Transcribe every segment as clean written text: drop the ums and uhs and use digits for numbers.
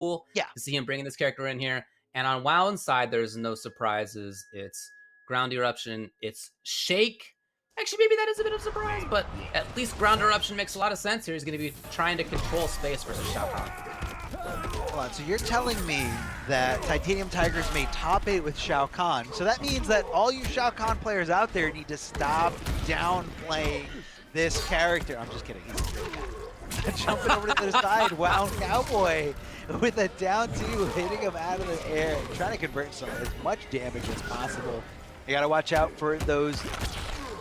cool Yeah. to see him bringing this character in here. And on WoW's side, there's no surprises. It's Ground Eruption, it's Shake. Actually, maybe that is a bit of a surprise, but at least Ground Eruption makes a lot of sense here. He's going to be trying to control space versus Shao Kahn. Hold on, so you're telling me that Titaniumtigerzz made top 8 with Shao Kahn, so that means that all you Shao Kahn players out there need to stop downplaying this character. I'm just kidding. He's jumping over to the side. Wow, Cowboy with a down 2, hitting him out of the air, trying to convert as much damage as possible. You got to watch out for those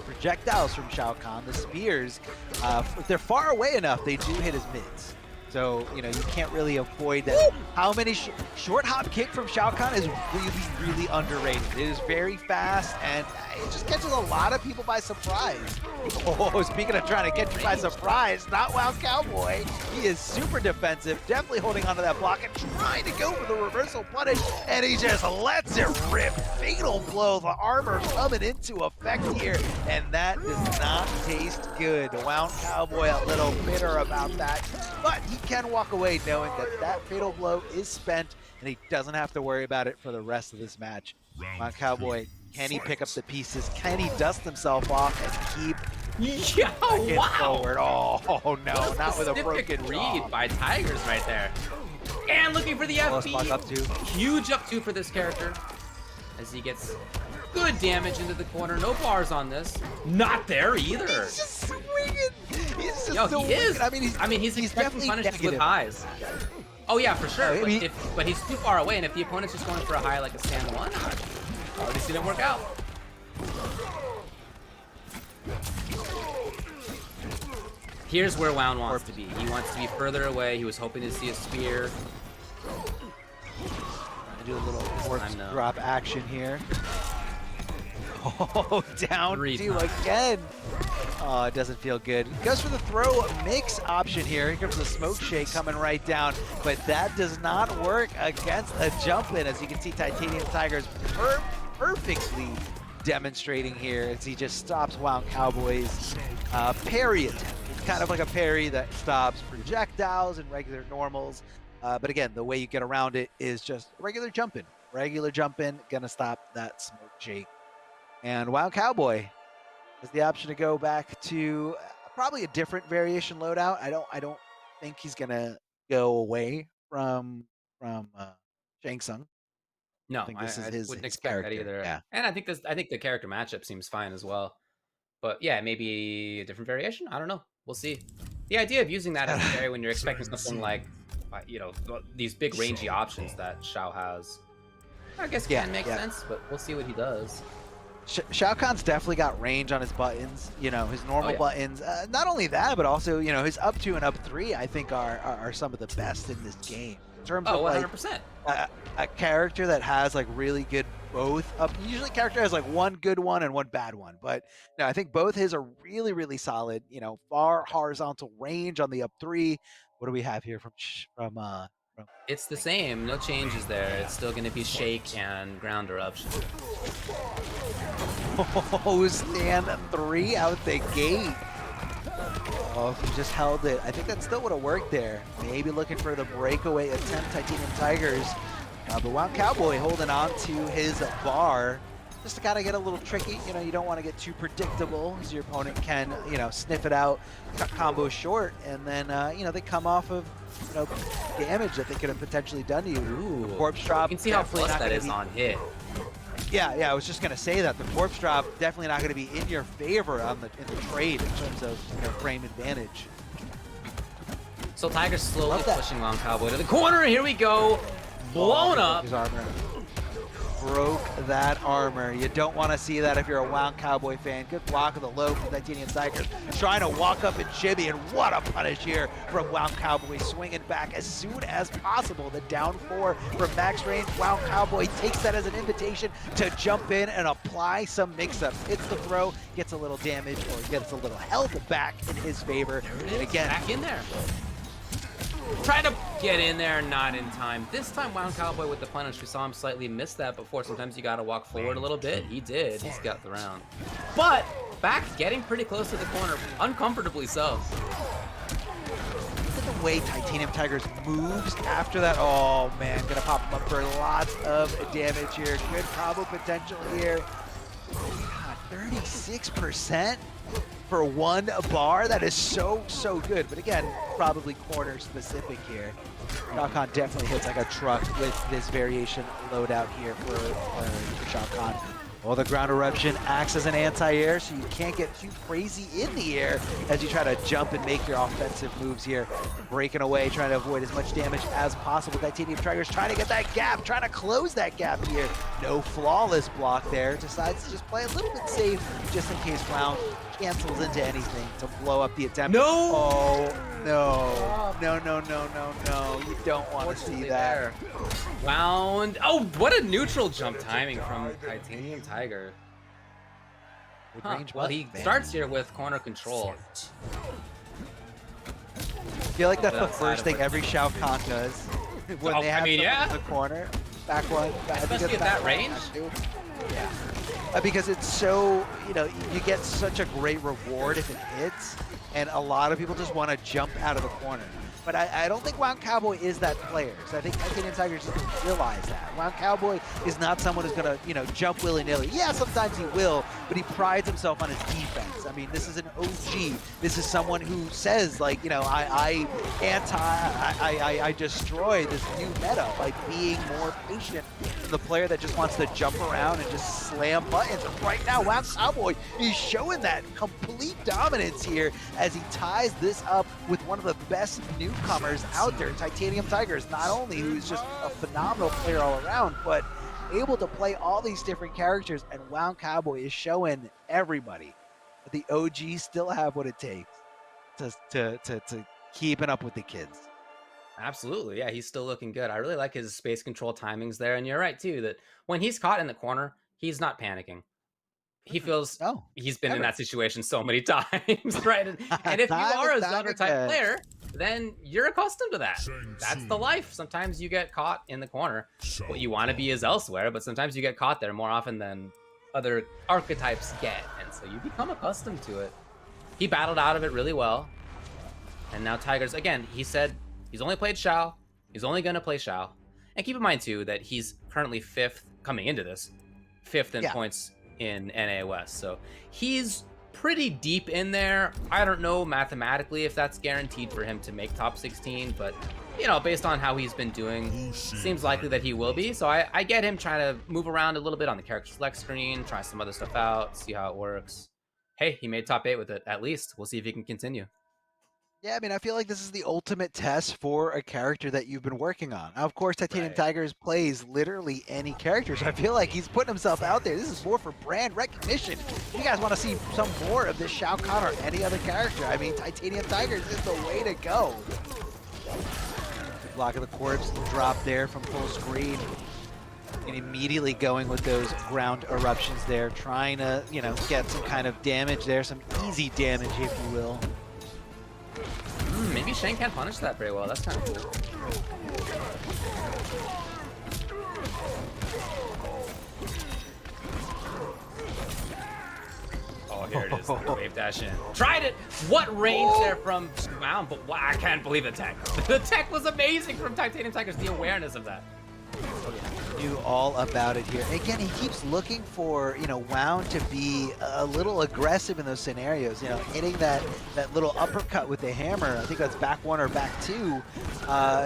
projectiles from Shao Kahn, the spears. If they're far away enough, they do hit his mids. So, you know, you can't really avoid that. How many short hop kick from Shao Kahn is really, really underrated. It is very fast, and it just catches a lot of people by surprise. Oh, speaking of trying to catch you by surprise, not Wow Cowboy. He is super defensive, definitely holding onto that block and trying to go for the reversal punish, and he just lets it rip. Fatal blow, the armor coming into effect here, and that does not taste good. Wow Cowboy a little bitter about that, but he can walk away knowing that that fatal blow is spent, and he doesn't have to worry about it for the rest of this match. Wow Cowboy, can he pick up the pieces? Can he dust himself off and keep forward? Oh no, not with a broken read by Tigers right there. And looking for the FP. Up two. Huge up 2 for this character as he gets good damage into the corner. No bars on this. Not there either. He's just swinging. He's just he is. I mean, he's expecting punishes with highs. Oh yeah, for sure. But he's too far away, and if the opponent's just going for a high like a stand 1, already seen it work out. Here's where Wound wants to be. He wants to be further away. He was hoping to see a spear. Do a little corpse drop action here. Oh, down 2 again. Oh, it doesn't feel good. Goes for the throw mix option here. Here comes the smoke shake coming right down, but that does not work against a jump in, as you can see Titaniumtigerzz perfectly demonstrating here as he just stops Wow Cowboy's parry attempt. It's kind of like a parry that stops projectiles and regular normals. But again, the way you get around it is just regular jumping. Regular jumping, gonna stop that smoke shake. And Wow Cowboy has the option to go back to probably a different variation loadout. I don't think he's gonna go away from Shang Tsung. No, I think this is wouldn't his expect character. that either. Yeah. And I think the character matchup seems fine as well. But yeah, maybe a different variation. I don't know. We'll see. The idea of using that as a carry when you're expecting something like, you know, these big rangy options that Shao has, I guess can make sense. But we'll see what he does. Shao Kahn's definitely got range on his buttons, you know, his normal buttons. Not only that, but also, you know, his up 2 and up 3, I think are some of the best in this game. In terms of 100%. Like, a character that has like really good both up. Usually character has like one good one and one bad one, but no, I think both his are really, really solid. You know, far horizontal range on the up 3. What do we have here from It's the same, no changes there. It's still going to be shake and ground eruption. Oh, stand 3 out the gate. Oh, if he just held it, I think that still would have worked there. Maybe looking for the breakaway attempt, Titaniumtigerzz. But Wow Cowboy holding on to his bar. Just to kind of get a little tricky. You know, you don't want to get too predictable, as your opponent can, you know, sniff it out, cut combos short, and then, you know, they come off of, you know, damage that they could have potentially done to you. Ooh. Corpse drop. You can see how close that is on hit. Yeah, I was just gonna say that the corpse drop definitely not gonna be in your favor on in the trade in terms of, you know, frame advantage. So Tiger's slowly pushing Wow Cowboy to the corner. Here we go. Blown up. His armor. Broke that armor. You don't want to see that if you're a Wow Cowboy fan. Good block of the low from Titaniumtigerzz. Trying to walk up and shimmy, and what a punish here from Wow Cowboy. Swinging back as soon as possible. The down 4 from max range. Wow Cowboy takes that as an invitation to jump in and apply some mix-ups. Hits the throw, gets a little damage, or gets a little health back in his favor. And again, back in there. Try to get in there, not in time. This time, Wow Cowboy with the punish. We saw him slightly miss that before. Sometimes you gotta walk forward a little bit. He did. He's got the round. But back getting pretty close to the corner, uncomfortably so. Look at the way Titaniumtigerzz moves after that. Oh man, gonna pop him up for lots of damage here. Good combo potential here. God, 36% for one bar. That is so good. But again, probably corner specific here. ShawKhan definitely hits like a truck with this variation loadout here for ShawKhan. Well, the ground eruption acts as an anti-air, so you can't get too crazy in the air as you try to jump and make your offensive moves here. Breaking away, trying to avoid as much damage as possible. Titaniumtigerzz trying to get that gap, trying to close that gap here. No flawless block there. Decides to just play a little bit safe just in case round cancels into anything to blow up the attempt. No! Oh, no. No. You don't want to see that. Round. Oh, what a neutral jump timing from Titaniumtigerzz. Huh. Well, he starts here with corner control. I feel like that's the first thing every ShawKhan does when they have someone in the corner. Back one. Especially at that range? Yeah. Because it's so, you get such a great reward if it hits, and a lot of people just want to jump out of the corner. But I don't think Wound Cowboy is that player. So I think Titaniumtigerzz doesn't realize that. Wound Cowboy is not someone who's going to, jump willy-nilly. Yeah, sometimes he will, but he prides himself on his defense. I mean, this is an OG. This is someone who says, like, I destroy this new meta by being more patient than the player that just wants to jump around and just slam buttons. And right now, Wound Cowboy is showing that complete dominance here as he ties this up with one of the best newcomers out there, Titaniumtigerzz, not only who's just a phenomenal player all around, but able to play all these different characters, and Wound Cowboy is showing everybody that the OGs still have what it takes to keeping up with the kids. Absolutely, yeah, he's still looking good. I really like his space control timings there, and you're right too, that when he's caught in the corner, he's not panicking. He feels he's been in that situation so many times, right? And if you are a Zelda type player, then you're accustomed to that. That's the life. Sometimes you get caught in the corner. What you want to be is elsewhere, but sometimes you get caught there more often than other archetypes get, and so you become accustomed to it. He battled out of it really well, and now Tigers, again, he said he's only played Shao. He's only going to play Shao. And keep in mind, too, that he's currently 5th, coming into this, 5th in points in NA West. So he's pretty deep in there. I don't know mathematically if that's guaranteed for him to make top 16, but based on how he's been doing, seems likely that he will be. So I get him trying to move around a little bit on the character select screen, try some other stuff out, see how it works. Hey, he made top 8 with it, at least. We'll see if he can continue. Yeah, I mean, I feel like this is the ultimate test for a character that you've been working on. Now, of course, Titaniumtigerzz plays literally any character, so I feel like he's putting himself out there. This is more for brand recognition. If you guys want to see some more of this ShawKhan or any other character, I mean, Titaniumtigerzz is the way to go. Block of the corpse drop there from full screen. And immediately going with those ground eruptions there, trying to, get some kind of damage there, some easy damage, if you will. Maybe Shane can't punish that very well. That's kind of cool. Oh, here it is. Wave dash in. Tried it. What range there from Wow, but I can't believe the tech. The tech was amazing from Titaniumtigerzz. The awareness of that. Knew all about it here. Again, he keeps looking for, Wound to be a little aggressive in those scenarios, hitting that little uppercut with the hammer. I think that's back 1 or back 2,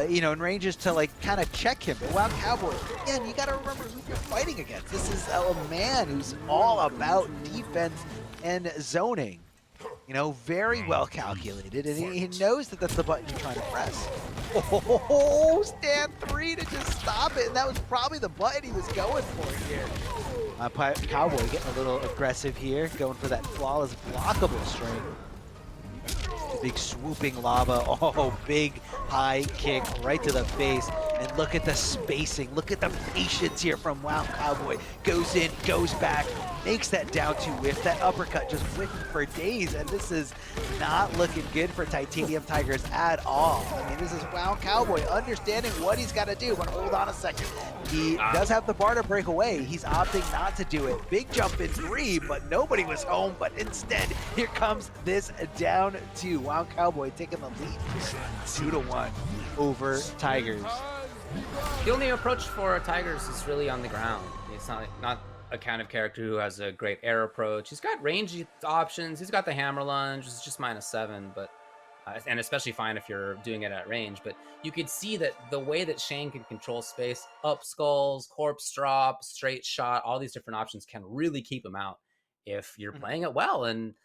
in ranges to kind of check him. But Wound Cowboy, again, you got to remember who you're fighting against. This is a man who's all about defense and zoning. Very well calculated, and he knows that that's the button you're trying to press. Oh, stand 3 to just stop it, and that was probably the button he was going for here. Cowboy getting a little aggressive here, going for that flawless blockable string. Big swooping lava, big high kick right to the face, And look at the spacing. Look at the patience here from Wow Cowboy. Goes in, goes back, makes that down two whiff. That uppercut just whiffing for days. And this is not looking good for Titaniumtigerzz at all. I mean, this is Wow Cowboy understanding what he's got to do. But hold on a second. He does have the bar to break away. He's opting not to do it. Big jump in 3, but nobody was home. But instead, here comes this down 2. Wow Cowboy taking the lead 2-1 over Tigers. The only approach for Tigers is really on the ground. It's not a kind of character who has a great air approach. He's got range options. He's got the hammer lunge. It's just -7, but and especially fine if you're doing it at range. But you could see that the way that Shane can control space, up skulls, corpse drop, straight shot, all these different options can really keep him out if you're playing it well. And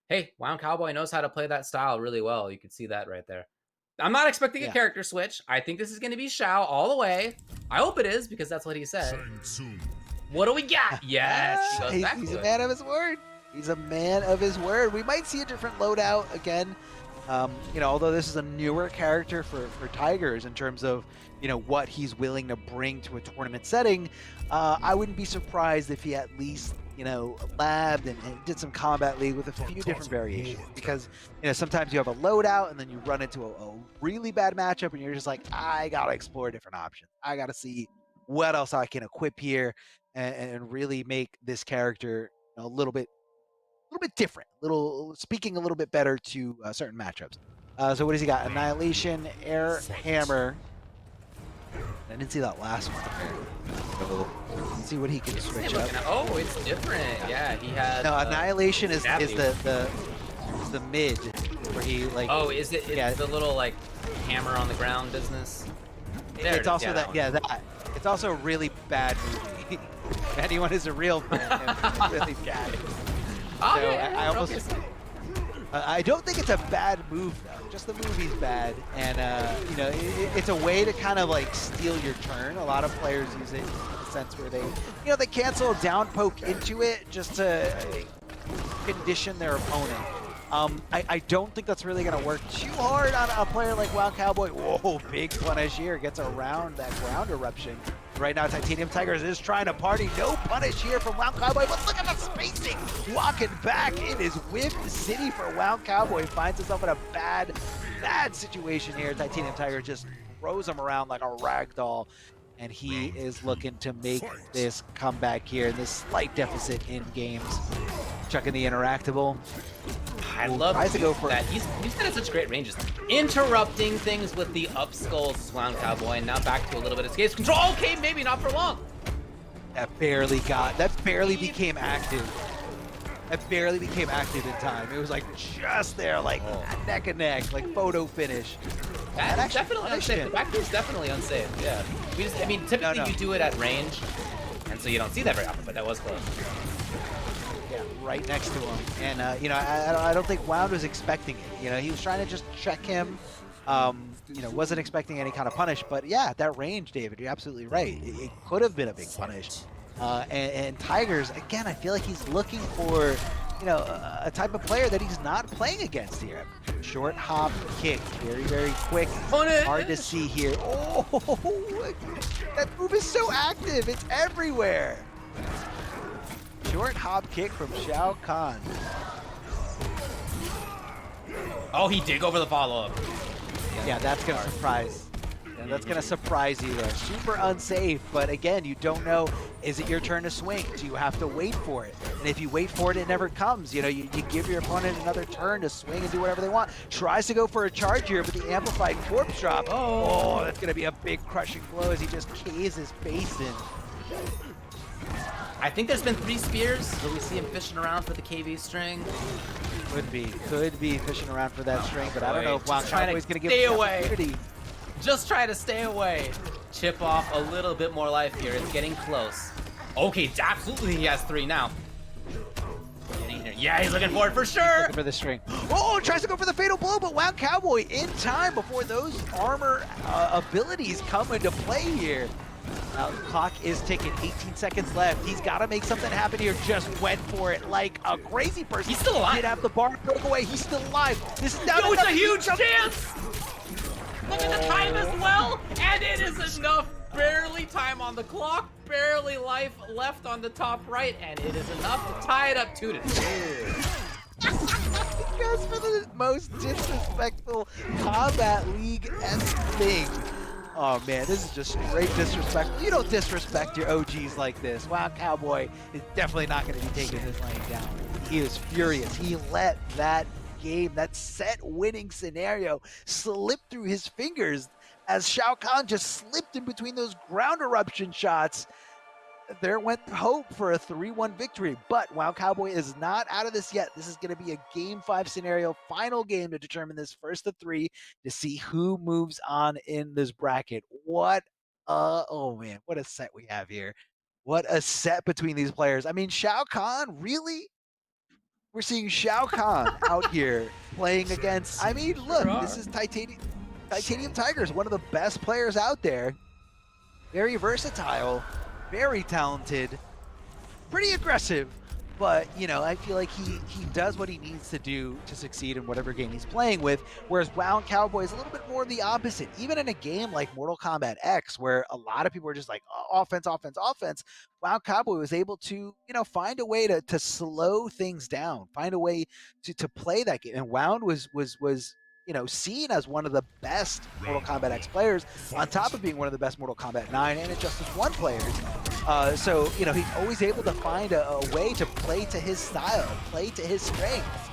hey, Wow Cowboy knows how to play that style really well. You can see that right there. I'm not expecting a character switch. I think this is going to be Xiao all the way. I hope it is, because that's what he said. What do we got? Yes, he's a man of his word. He's a man of his word. We might see a different loadout again. You know, although this is a newer character for Tigers in terms of, you know, what he's willing to bring to a tournament setting, I wouldn't be surprised if he at least, you know, labbed and did some combat league with a few different variations. Because, you know, sometimes you have a loadout and then you run into a really bad matchup and you're just like, I gotta explore different options. I gotta see what else I can equip here and really make this character a little bit different, speaking a little bit better to certain matchups. So what does he got? Annihilation, Air Hammer. I didn't see that last one. So let's see what he can switch up. Oh, it's different. Yeah, he had. No, Annihilation is the mid where he like. Oh, is it? It's the little like hammer on the ground business. It's also that. It's also a really bad movie. If anyone is a real fan, it's really bad. Oh, so yeah, I don't think it's a bad move though. Just the movie's bad, and you know, it's a way to kind of like steal your turn. A lot of players use it in the sense where they, you know, they cancel a down poke into it just to condition their opponent. I don't think that's really going to work too hard on a player like Wow Cowboy. Whoa, big punish here, gets around that ground eruption. Right now, Titaniumtigerzz is trying to party. No punish here from Wow Cowboy, but look at the spacing. Walking back in his whip city for Wow Cowboy. Finds himself in a bad situation here. Titaniumtigerzz just throws him around like a rag doll. And he is looking to make this comeback here in this slight deficit in games. Chucking the interactable. I love to go for that. He's been at such great ranges. Interrupting things with the up skulls, Wow Cowboy, and now back to a little bit of escape control. Okay, maybe not for long. That barely became active. That barely became active in time. It was like just there, like neck and neck, like photo finish. That's definitely unsafe. The back is definitely unsafe. Yeah. I mean, typically you do it at range, and so you don't see that very often. But that was close. Yeah, right next to him, and you know, I don't think Wound was expecting it. You know, he was trying to just check him. You know, wasn't expecting any kind of punish. But yeah, that range, David, you're absolutely right. It could have been a big punish. And Tigers, again, I feel like he's looking for, you know, a type of player that he's not playing against here. Short hop kick, very, very quick. Hard to see here. Oh, that move is so active. It's everywhere. Short hop kick from Shao Kahn. Oh, he did go for the follow-up. Yeah, that's going to surprise. Yeah, that's going to surprise you there. Super unsafe, but again, you don't know, is it your turn to swing? Do you have to wait for it? And if you wait for it, it never comes. You know, you give your opponent another turn to swing and do whatever they want. Tries to go for a charge here, but the amplified corpse drop. Oh, that's going to be a big crushing blow as he just K's his face in. I think there's been 3 spears. Will we see him fishing around for the KV string? Could be fishing around for that string, but I don't know if Wow Cowboy's going to give him the away. opportunity. Just try to stay away. Chip off a little bit more life here. It's getting close. Okay, absolutely he has 3 now. Yeah, he's looking for it for sure. Looking for the string. Oh, tries to go for the fatal blow, but Wow Cowboy in time before those armor abilities come into play here. Now the clock is ticking, 18 seconds left. He's got to make something happen here. Just went for it like a crazy person. He's still alive. Did have the bar broke away. He's still alive. This is down. No, it's a huge chance. Look at the time as well, and it is enough. Barely time on the clock, barely life left on the top right, and it is enough to tie it up 2-2. Because for the most disrespectful Combat League-esque thing. Oh man, this is just straight disrespect. You don't disrespect your OGs like this. Wow, Cowboy is definitely not going to be taking this lane down. He was furious. He let that game, that set-winning scenario, slip through his fingers as Shao Kahn just slipped in between those ground eruption shots. There went hope for a 3-1 victory, but Wow Cowboy is not out of this yet. This is going to be a Game 5 scenario, final game to determine this first of 3 to see who moves on in this bracket. What oh man, what a set we have here. What a set between these players. I mean, Shao Kahn, really? We're seeing Shao Kahn out here playing against, I mean, look, this is Titaniumtigerzz, one of the best players out there. Very versatile, very talented, pretty aggressive, but you know, I feel like he does what he needs to do to succeed in whatever game he's playing with, whereas Wow Cowboy is a little bit more the opposite. Even in a game like Mortal Kombat X, where a lot of people are just like, oh, offense, offense, offense, Wow Cowboy was able to, you know, find a way to slow things down, find a way to play that game. And Wound was you know, seen as one of the best Mortal Kombat X players, on top of being one of the best Mortal Kombat 9 and Injustice 1 players. So, you know, he's always able to find a way to play to his style, play to his strengths.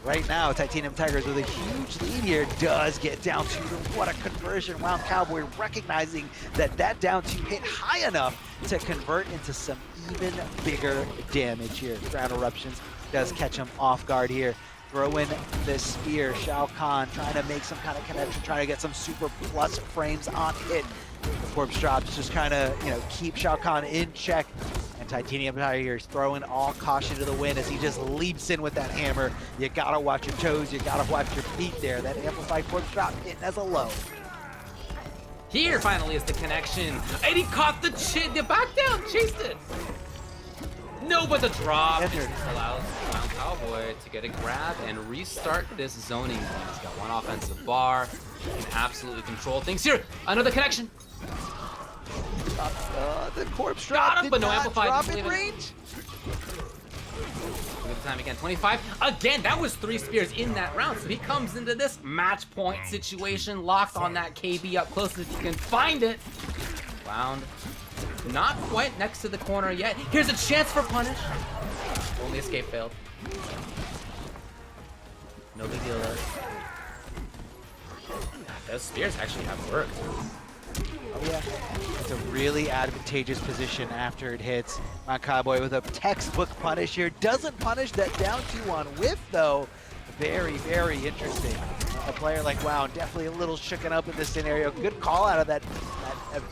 Right now, Titaniumtigerzz with a huge lead here does get down 2. What a conversion. Wow Cowboy recognizing that down 2 hit high enough to convert into some even bigger damage here. Ground eruptions does catch him off guard here. Throw in this spear. Shao Kahn trying to make some kind of connection, trying to get some super plus frames on it. The corpse drops just kind of, you know, keep Shao Kahn in check. And Titaniumtigerzz throwing all caution to the wind as he just leaps in with that hammer. You gotta watch your toes, you gotta watch your feet there. That amplified corpse drop hitting as a low. Here finally is the connection. And he caught the back down, chased it. No, but the drop allows Wow Cowboy to get a grab and restart this zoning game. He's got one offensive bar, can absolutely control things here. Another connection. The corpse drop got him, but no amplified. Drop in range. Look at the time again, 25. Again, that was 3 spears in that round, so he comes into this match point situation, locked on that KB up close if he can find it. Wound. Not quite next to the corner yet. Here's a chance for punish. Only escape failed. No big deal though. Those spears actually have worked. Oh yeah, it's a really advantageous position after it hits. My Cowboy with a textbook punish here. Doesn't punish that down 2 on whiff though. Very, very interesting. A player like Wow, definitely a little shooken up in this scenario. Good call out of that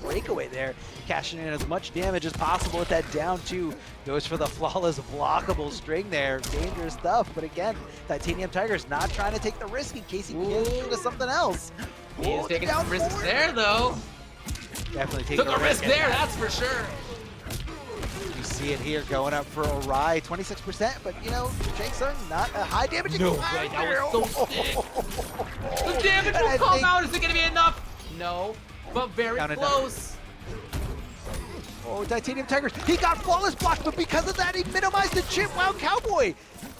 breakaway there. Cashing in as much damage as possible with that down 2. Goes for the flawless blockable string there. Dangerous stuff, but again, Titaniumtigerzz not trying to take the risk in case he gets into something else. He's taking some risks there though. Definitely taking a risk there, that's for sure. You see it here going up for a ride, 26%, but you know, Jason, not a high damage. No way, that was so sick. The damage will come out. Is it gonna be enough? No, but very close. Oh, Titaniumtigerzz, he got flawless block, but because of that, he minimized the chip. Wow, Cowboy.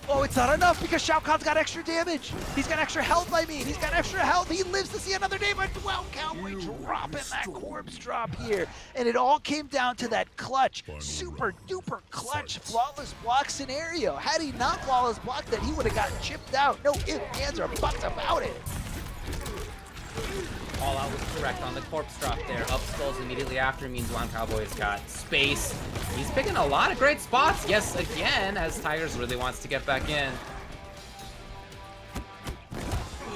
Oh, it's not enough because Shao Kahn's got extra damage. He's got extra health, I mean. He's got extra health. He lives to see another day, but Wow, Cowboy dropping that corpse drop here. And it all came down to that clutch, super duper clutch, flawless block scenario. Had he not flawless blocked that, he would have gotten chipped out. No ifs, ands, or buts about it. All out was correct on the corpse drop there. Up skulls immediately after means Wow Cowboy's got space. He's picking a lot of great spots. Yes, again, as Tigers really wants to get back in.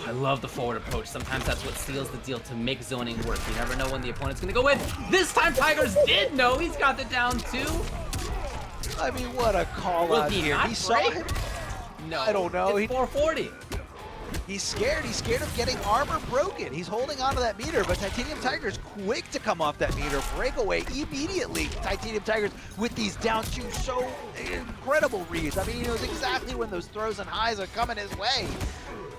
I love the forward approach. Sometimes that's what seals the deal to make zoning work. You never know when the opponent's gonna go in. This time Tigers did know. He's got the down 2. I mean, what a call out here. He saw him. No, I don't know. It's 440. He's scared. He's scared of getting armor broken. He's holding onto that meter, but Titaniumtigerzz quick to come off that meter. Breakaway immediately. Titaniumtigerzz with these down two so incredible reads. I mean, he knows exactly when those throws and highs are coming his way.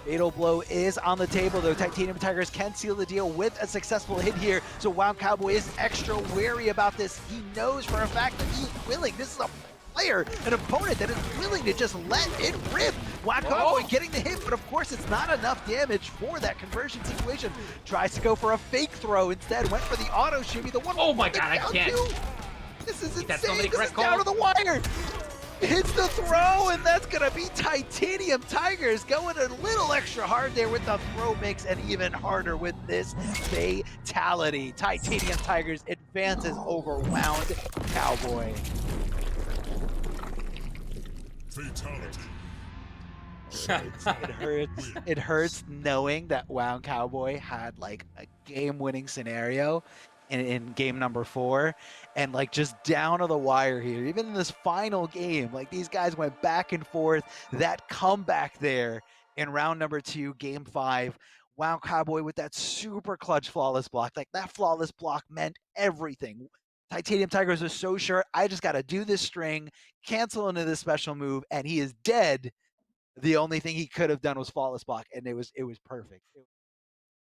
Fatal blow is on the table, though. Titaniumtigerzz can seal the deal with a successful hit here. So WoW Cowboy is extra wary about this. He knows for a fact that he's willing. This is a player, an opponent that is willing to just let it rip. WoW Cowboy getting the hit, but of course it's not enough damage for that conversion situation. Tries to go for a fake throw instead. Went for the auto shimmy. The one. Oh my god, I can't. This is insane. That's so many this is down to the wire. Hits the throw, and that's gonna be Titaniumtigerzz going a little extra hard there with the throw mix, and even harder with this fatality. Titaniumtigerzz advances over WoW Cowboy. Fatality. It hurts. It hurts knowing that WoW Cowboy had like a game-winning scenario in game number 4, and like just down to the wire here. Even in this final game, like these guys went back and forth. That comeback there in round number 2, game 5. WoW Cowboy with that super clutch flawless block. Like that flawless block meant everything. Titaniumtigerzz was so sure, I just got to do this string, cancel into this special move, and he is dead. The only thing he could have done was flawless block, and it was perfect.